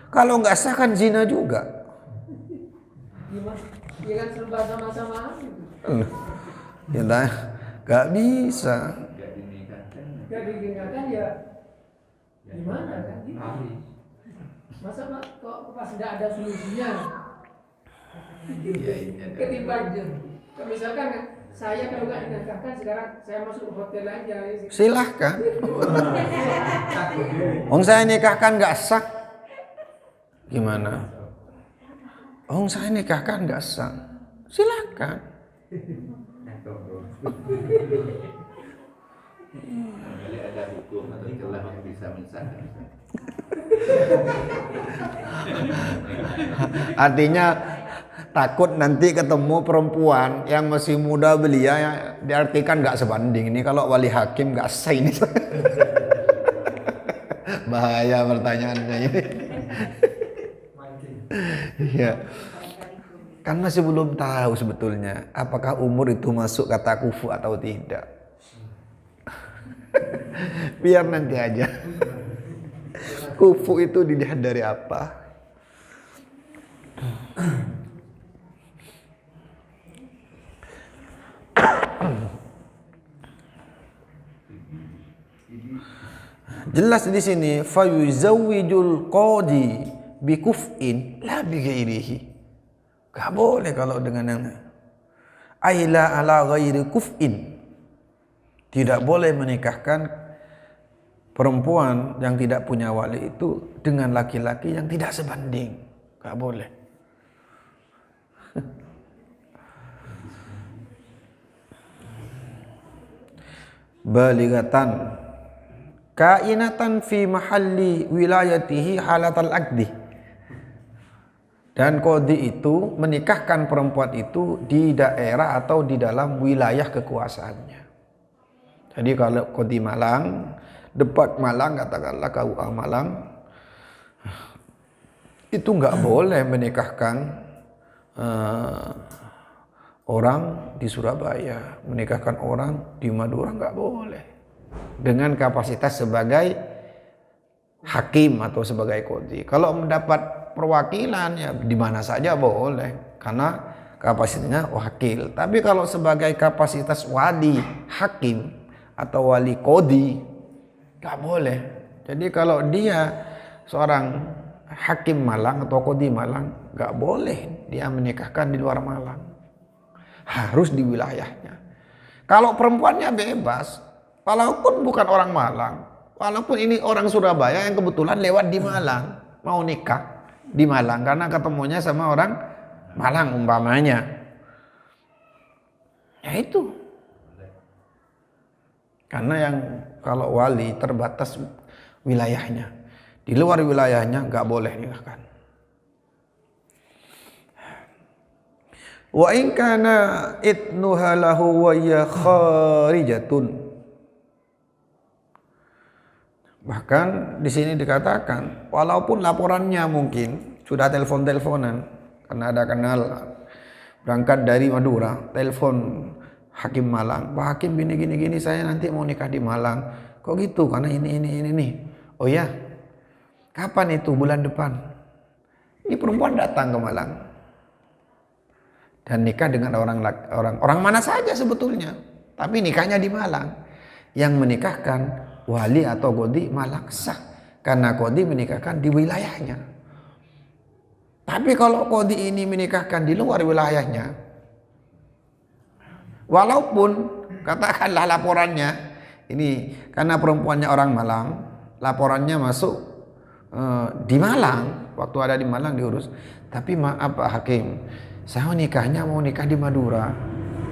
Kalau nggak sah kan zina juga. Ya kan serba sama-sama Ya nggak bisa. Gak dinikahkan ya gimana kan gitu. Masa kok pas nggak ada solusinya ketimbang misalkan kan saya kalau nggak dinikahkan sekarang saya masuk hotel aja silahkan. Saya nikahkan nggak sah gimana? Saya nikahkan nggak sah, silahkan. Ada hukum atau istilah yang bisa mensahkan. Artinya takut nanti ketemu perempuan yang masih muda belia yang diartikan nggak sebanding. Ini kalau wali hakim nggak sah ini. Bahaya pertanyaannya ini. Ya. Kan masih belum tahu sebetulnya apakah umur itu masuk kata kufu atau tidak. Biar nanti aja. Kufu itu dilihat dari apa? Jelas di sini fayuzawwijul qadi bikuf'in la bighairihi. Gak boleh kalau dengan yang aila ala ghairi kuf'in. Tidak boleh menikahkan perempuan yang tidak punya wali itu dengan laki-laki yang tidak sebanding. Gak boleh. Baligatan kainatan fi mahalli wilayatihi halatal aqdi. Dan qadi itu menikahkan perempuan itu di daerah atau di dalam wilayah kekuasaannya. Jadi kalau qadi Malang, depak Malang, katakanlah KUA Malang, itu nggak boleh menikahkan orang di Surabaya, menikahkan orang di Madura nggak boleh. Dengan kapasitas sebagai hakim atau sebagai qadi. Kalau mendapat perwakilan ya di mana saja boleh karena kapasitasnya wakil. Tapi kalau sebagai kapasitas wali hakim atau wali qadi nggak boleh. Jadi kalau dia seorang hakim Malang atau qadi Malang nggak boleh dia menikahkan di luar Malang. Harus di wilayahnya. Kalau perempuannya bebas, walaupun bukan orang Malang, walaupun ini orang Surabaya yang kebetulan lewat di Malang, mau nikah di Malang karena ketemunya sama orang Malang umpamanya. Ya itu. Karena yang kalau wali terbatas wilayahnya. Di luar wilayahnya nggak boleh nikahkan. Wa in kana itnuha lahu wa ya kharijatun. Bahkan di sini dikatakan walaupun laporannya mungkin sudah telepon-teleponan karena ada kenal berangkat dari Madura, telepon Hakim Malang, Pak Hakim gini saya nanti mau nikah di Malang. Kok gitu? Karena ini. Oh ya. Kapan itu? Bulan depan. Ini perempuan datang ke Malang dan nikah dengan orang mana saja sebetulnya, tapi nikahnya di Malang. Yang menikahkan wali atau qadi Malang sah karena qadi menikahkan di wilayahnya. Tapi kalau qadi ini menikahkan di luar wilayahnya, walaupun katakanlah laporannya ini karena perempuannya orang Malang, laporannya masuk di Malang, waktu ada di Malang diurus. Tapi maaf Pak Hakim, saya nikahnya mau nikah di Madura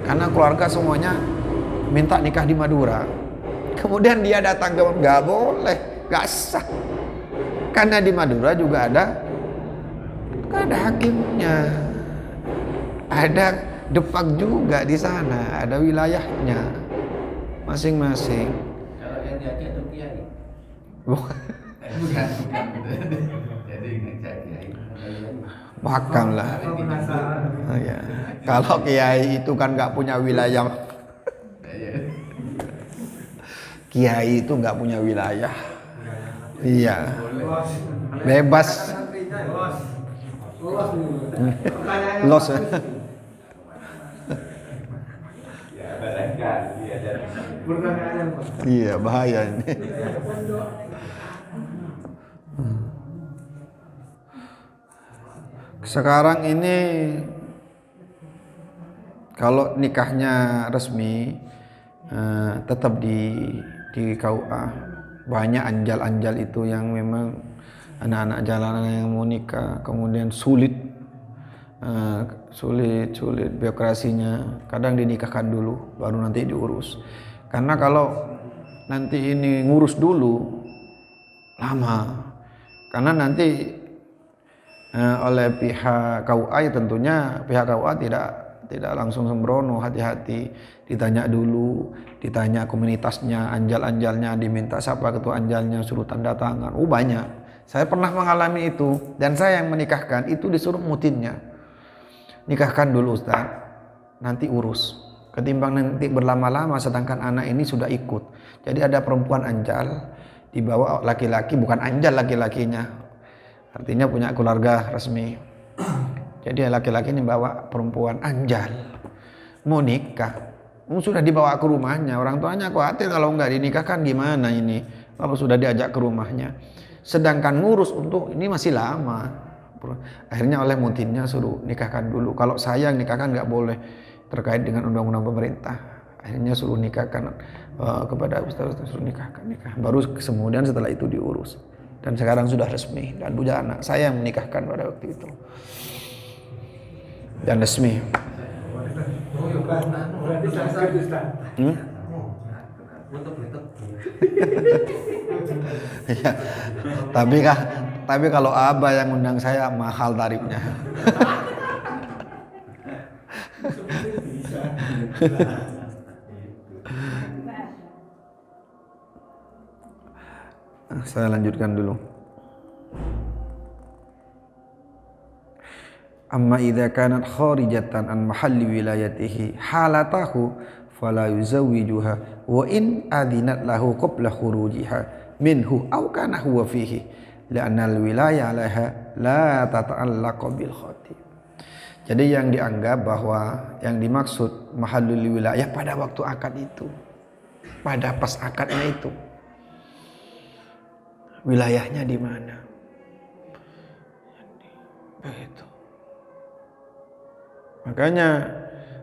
karena keluarga semuanya minta nikah di Madura. Kemudian dia datang ke, nggak boleh, nggak sah, karena di Madura juga ada hakimnya, ada depak juga di sana, ada wilayahnya masing-masing. Kalau yang diajak itu kiai. Bukan. Bukan. Jadi ngajak kiai. Makam lah. Oh, ya. Kalau kiai itu kan nggak punya wilayah. Kiai itu nggak punya wilayah. Iya. Bebas. Los. Iya, bahaya ini. Sekarang ini kalau nikahnya resmi tetap di KUA. Banyak anjal-anjal itu yang memang anak-anak jalanan yang mau nikah, kemudian sulit birokrasinya. Kadang dinikahkan dulu baru nanti diurus. Karena kalau nanti ini ngurus dulu lama. Karena nanti oleh pihak KUA ya tentunya pihak KUA tidak langsung sembrono, hati-hati, ditanya dulu, ditanya komunitasnya, anjal-anjalnya, diminta siapa ketua anjalnya, suruh tanda tangan. Banyak. Saya pernah mengalami itu dan saya yang menikahkan itu disuruh mutinnya. Nikahkan dulu Ustaz, nanti urus. Ketimbang nanti berlama-lama sedangkan anak ini sudah ikut. Jadi ada perempuan anjal dibawa laki-laki, bukan anjal laki-lakinya. Artinya punya keluarga resmi. Jadi laki-laki ini bawa perempuan anjal mau nikah, sudah dibawa ke rumahnya. Orang tuanya khawatir kalau nggak dinikahkan gimana ini kalau sudah diajak ke rumahnya. Sedangkan ngurus untuk ini masih lama. Akhirnya oleh mutinnya suruh nikahkan dulu. Kalau saya yang nikahkan nggak boleh terkait dengan undang-undang pemerintah. Akhirnya suruh nikahkan kepada ustaz, suruh nikah. Baru kemudian setelah itu diurus. Dan sekarang sudah resmi dan punya anak. Saya yang menikahkan pada waktu itu. Dan resmi. Ya, tapi kalau Abah yang undang saya mahal tarifnya. Saya lanjutkan dulu. Amma idza kanat kharijatan an mahalli wilayatihi halatahu fala yuzawwijuha wa in adinat lahu qabla khurujiha minhu aw kana huwa fihi li'anna al-wilaya 'alaiha la tata'allaqu bil khatib. Jadi yang dianggap bahwa yang dimaksud mahallul wilayah pada waktu akad itu, pada pas akadnya itu, wilayahnya di mana? Begitu. Makanya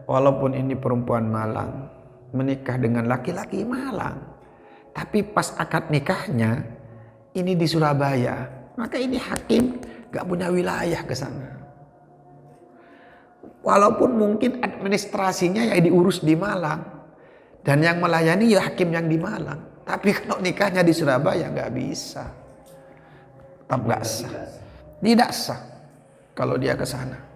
walaupun ini perempuan Malang menikah dengan laki-laki Malang, tapi pas akad nikahnya ini di Surabaya, maka ini hakim gak punya wilayah ke sana. Walaupun mungkin administrasinya ya diurus di Malang dan yang melayani ya hakim yang di Malang, tapi kalau nikahnya di Surabaya gak bisa, tetap gak sah, tidak sah kalau dia ke sana.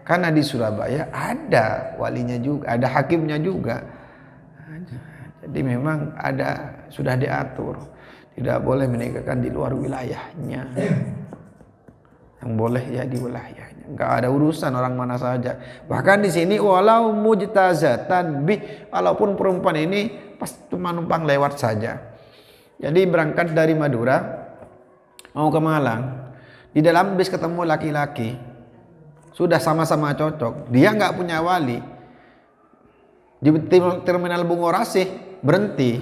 Karena di Surabaya ada walinya juga, ada hakimnya juga. Jadi memang sudah diatur, tidak boleh menikahkan di luar wilayahnya. Yang boleh ya di wilayahnya. Enggak ada urusan orang mana saja. Bahkan di sini walau mujtazatan bi, walaupun perempuan ini pas cuma numpang lewat saja. Jadi berangkat dari Madura mau ke Malang, di dalam bis ketemu laki-laki. Sudah sama-sama cocok, dia nggak punya wali. Di terminal Bungorasih berhenti.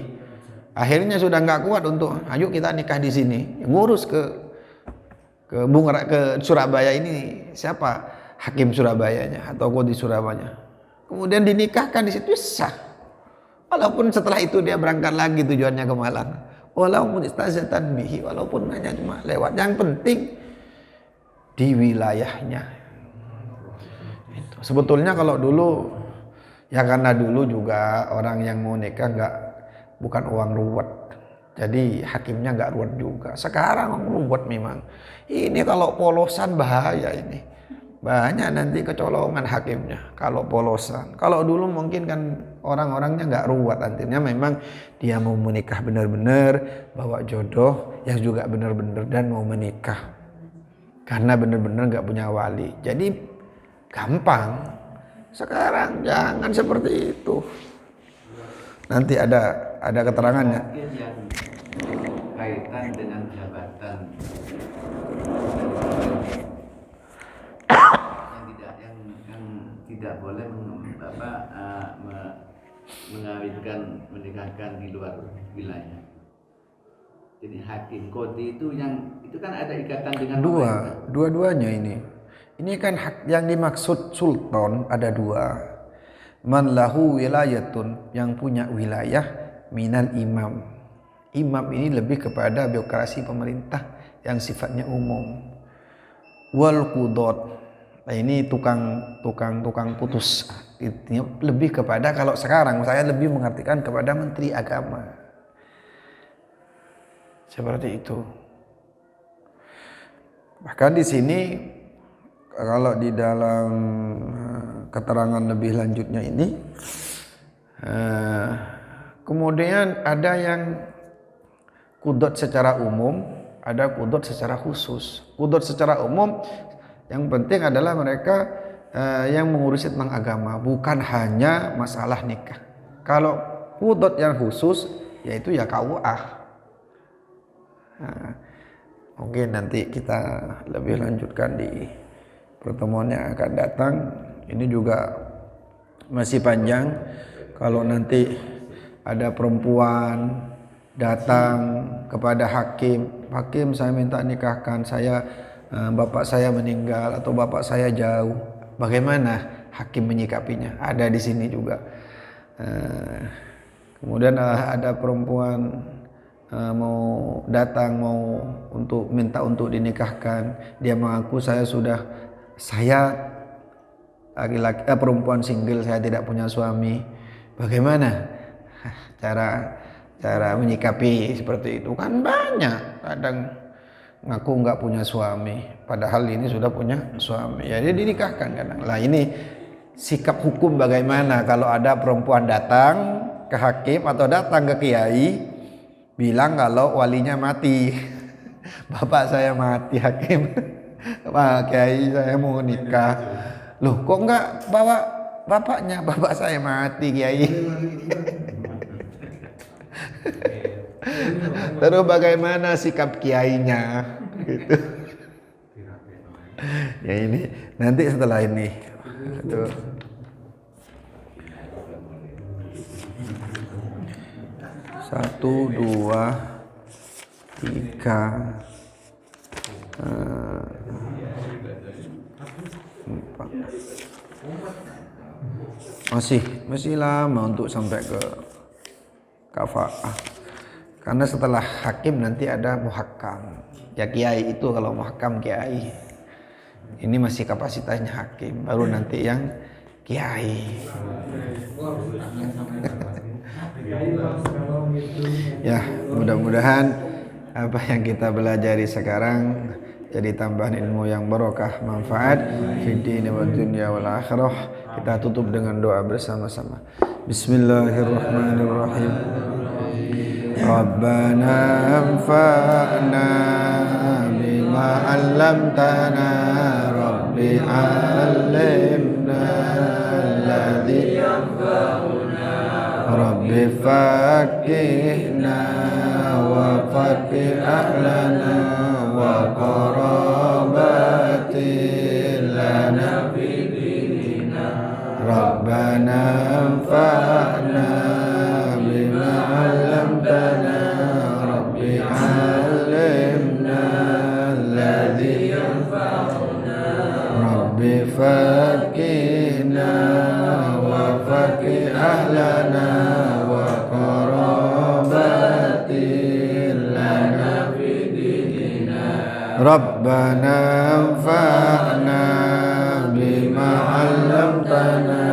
Akhirnya sudah nggak kuat untuk, ayo kita nikah di sini. Ngurus ke Surabaya ini siapa? Hakim Surabayanya atau kodi Surabaya. Kemudian dinikahkan di situ sah. Walaupun setelah itu dia berangkat lagi tujuannya ke Malang. walaupun istazatan bihi, walaupun hanya cuma lewat. Yang penting di wilayahnya. Itu. Sebetulnya kalau dulu, ya karena dulu juga orang yang mau nikah bukan uang ruwet, jadi hakimnya nggak ruwet juga. Sekarang ruwet memang. Ini kalau polosan bahaya ini. Banyak nanti kecolongan hakimnya kalau polosan. Kalau dulu mungkin kan orang-orangnya nggak ruwet, artinya memang dia mau menikah benar-benar, bawa jodoh yang juga benar-benar dan mau menikah. Karena benar-benar nggak punya wali. Jadi gampang. Sekarang jangan seperti itu. Nanti ada keterangannya. Yang kaitan dengan jabatan yang tidak boleh menikahkan di luar wilayah. Jadi hakim kodi itu kan ada ikatan dengan dua-duanya ini. Ini kan hak yang dimaksud sultan ada dua. Man lahu wilayatun, yang punya wilayah, minal imam. Imam ini lebih kepada birokrasi pemerintah yang sifatnya umum. Wal qudot, nah ini tukang putus. Ini lebih kepada, kalau sekarang saya lebih mengartikan kepada menteri agama. Seperti itu. Bahkan di sini kalau di dalam keterangan lebih lanjutnya ini, kemudian ada yang qudot secara umum, ada qudot secara khusus. Qudot secara umum yang penting adalah mereka yang mengurusi tentang agama, bukan hanya masalah nikah. Kalau qudot yang khusus yaitu ya KUA. Nah, mungkin nanti kita lebih lanjutkan di pertemuan yang akan datang. Ini juga masih panjang. Kalau nanti ada perempuan datang kepada hakim saya minta nikahkan saya, bapak saya meninggal atau bapak saya jauh, bagaimana hakim menyikapinya? Ada di sini juga. Kemudian ada perempuan mau datang minta untuk dinikahkan, dia mengaku saya laki-laki perempuan single, saya tidak punya suami. Bagaimana cara menyikapi seperti itu? Kan banyak kadang ngaku nggak punya suami, padahal ini sudah punya suami. Ya dia dinikahkan kadang. Lah ini sikap hukum bagaimana kalau ada perempuan datang ke hakim atau datang ke kiai bilang kalau walinya mati. Bapak saya mati, hakim. Pak kiai saya mau nikah. Loh kok enggak bawa bapaknya? Bapak saya mati, kiai. Terus bagaimana sikap kiainya? Gitu. Ya ini nanti setelah ini. Aduh. 1, 2, 3, 4. Masih lama untuk sampai ke kafaah. Karena setelah hakim nanti ada muhakam. Ya kiai itu kalau muhakam kiai. Ini masih kapasitasnya hakim, baru nanti yang kiai. Ya, mudah-mudahan apa yang kita pelajari sekarang jadi tambahan ilmu yang barokah, manfaat fid din wa dunya wal akhirah. Kita tutup dengan doa bersama-sama. Bismillahirrahmanirrahim. Rabbana anfa'na bima 'allamtana, Rabbi 'allimna alladhi yanfa'una, Rabbi faqihna wa faqih ahlana wa qarabati lana fi dinina, Rabbana anfa'na bima 'allamtana, Rabbi 'allimna alladhi yanfa'una, Rabbi faqihna wa faqih ahlana wa qarabati ربنا انفعنا بما علمتنا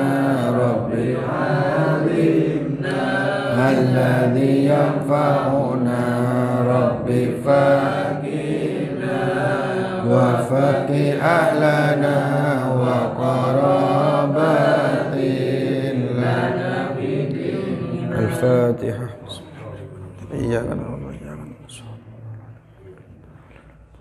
رب علمنا الذي ينفعنا رب فقنا وفق أهلنا وقراباتنا لنا بدين الفاتحة. إياك نعبد